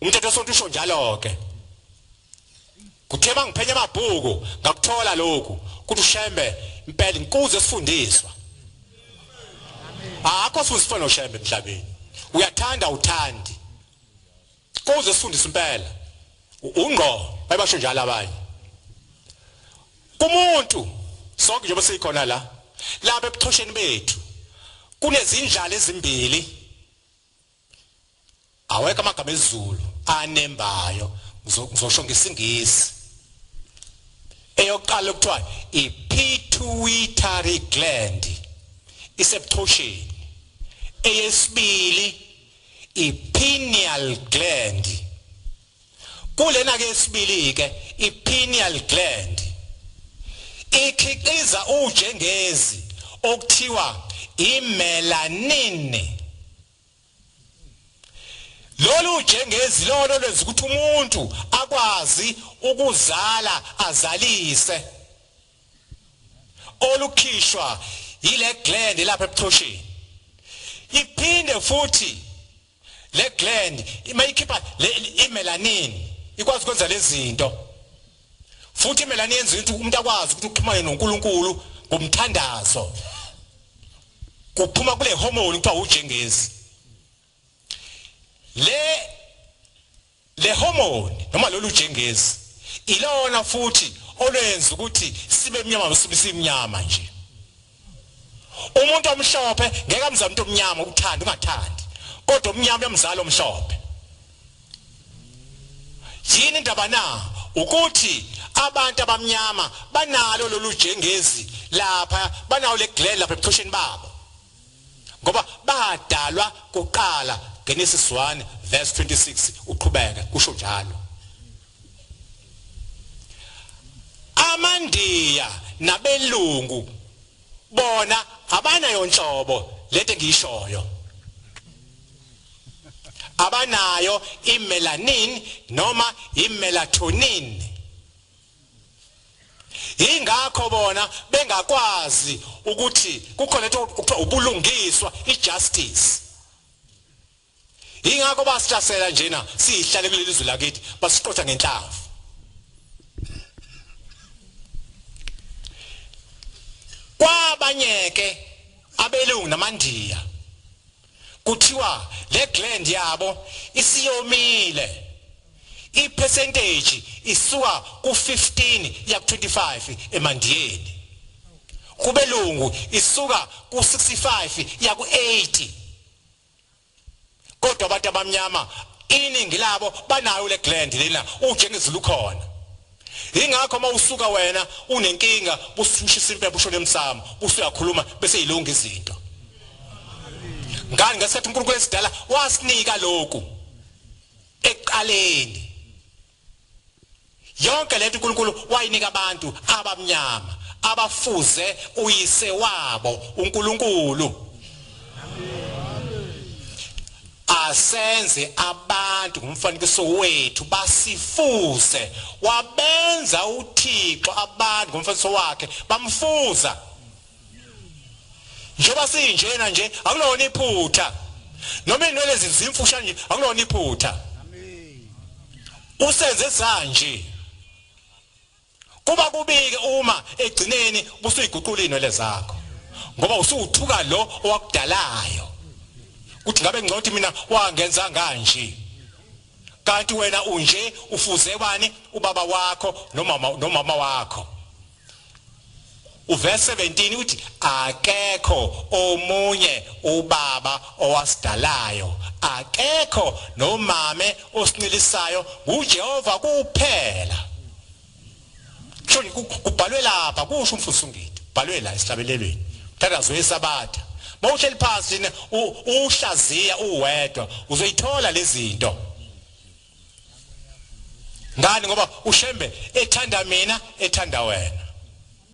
umthetho sonke usho njalo ke kuthe bangiphenya amabhuku ngakuthola lokhu kuthi uShembe impela inkuzo esifundiswa akho sifuna uShembe emhlabeni uyathanda uthandi kuze esifundiswe impela ungqo bayibasho njalo abanye kumuntu sonke njengoba sikhona la lapha ebuthosheni bethu kunezindlala ezimbili aweka amagama esiZulu anembayo ngizosho ngesingisi eyokuqala kuthiwa i-pituitary gland isebuthosheni eyesibili i-pineal gland kulena ke esibili ke i-pineal gland ikhiqiza ujengezi okuthiwa imelanin lolu jengezi lolo lwenza ukuthi umuntu akwazi ukuzala azalise olukhishwa ile gland lapha ebuthosheni iphinde futhi le gland imayikhipha imelanin ikwazi ukwenza lezi zinto futhi imelanin yenza ukuthi umuntu akwazi ukuthi uxhumane noNkulunkulu ngomthandazo kuphuma kule hormone kuthiwa ujengezi le hormone noma lolu jengezi ilona futhi olwenza ukuthi sibe emnyama sibe simnyama nje umuntu omhlophe ngeke amzame umuntu omnyama uthanda ungathandi kodwa omnyama uyamzala omhlophe yini indaba na ukuthi abantu abamnyama banalo lolu jengezi lapha banawo le gland lapha ebuthosheni babo ngoba badalwa kuqala Genesis 1 verse 26 uqhubeka kusho njalo amandiya nabelungu bona abanayo inhlobo lethe ngiyishoyo abanayo imelanin noma imelatonin ingakho bona bengakwazi ukuthi kukhona into okuthiwa ubulungiswa ijustice ingakho basihlasela njena sihlale kuleli izwe lakithi basiqotha ngenhlavu kwabanyeke abelungu namandiya kuthiwa le gland yabo isiyomile ipercentage isuka ku15 ya ku25 emandiyeni kubelungu isuka ku65 ya ku80 kodwa abantu abamnyama iningi labo banayo le gland lena ujengezi lukhona ingakho mawusuka wena unenkinga busushisa impepho ushone emsamo usuyakhuluma bese yilonga izinto ngani ngasethi uNkulunkulu esidala wasinika lokhu eqaleni yonke lento uNkulunkulu wayinika abantu abamnyama abafuze uyise wabo uNkulunkulu asenze abantu ngomfanekiso wethu basifuze wabenza uThixo abantu ngomfanekiso wakhe bamfuza njengoba sinjena nje akulona iphutha noma inwele zimfusha nje akulona iphutha usenze sanje kuba kubike uma egcineni busuyiguqula inwele zakho ngoba usuthuka lo owakudalayo uthi ngabe ngcono ukuthi mina wangenza kanje kanti wena unje ufuze bani ubaba wakho nomama wakho uverse 17 uthi akekho omunye ubaba owasidalayo akekho nomame osinilisayo uJehova kuphela shoni kubhalwe lapha kusho umfundisi ungithi bhalwe la esihlabelelweni uthandazo yesabatha mawuhleli phansi uhlaziya uwedwa uzoyithola lezi zinto ngani ngoba uShembe ethanda mina ethanda wena